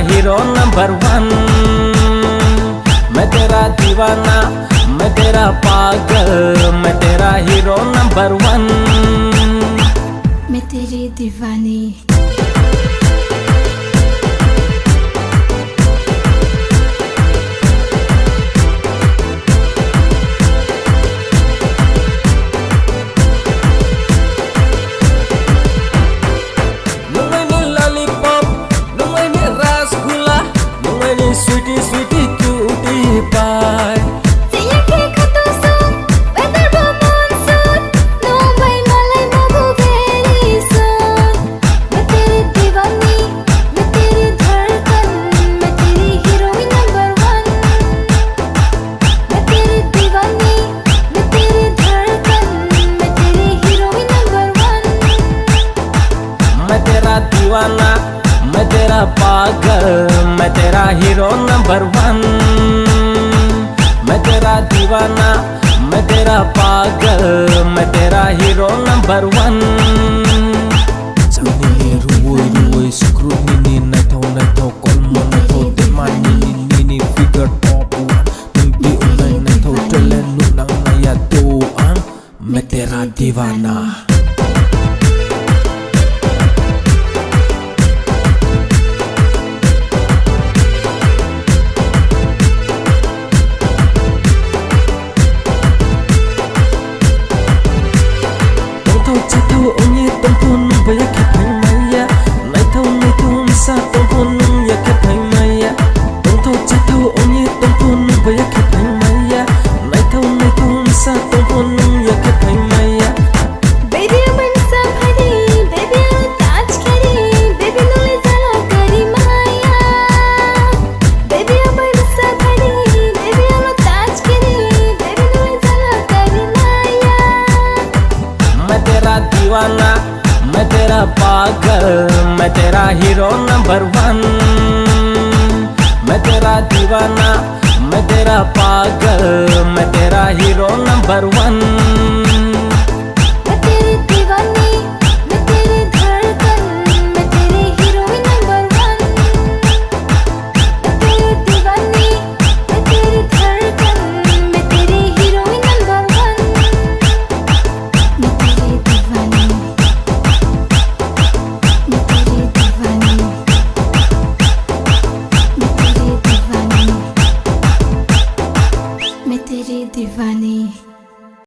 Hero number one. मैं तेरा दीवाना, मैं तेरा पागल, मैं तेरा हीरो नंबर वन। मैं तेरी दीवानी। Sweetie, sweetie, cutie pie. मैं तेरा दीवाना, मैं तेरा पागल, मैं तेरा हीरो नंबर वन। मैं तेरा दीवाना, मैं तेरा पागल, मैं तेरा hero number one. Sani ruwoy ruwoy screw nini naitaw kolmo naitaw demani nini figure top one nindi unay naitaw telenu nang mayatuang. मैं तेरा दीवाना। दीवाना, मैं तेरा पागल, मैं तेरा हीरो नंबर वन। मैं तेरा दीवाना, मैं तेरा पागल, मैं तेरा हीरो नंबर वन।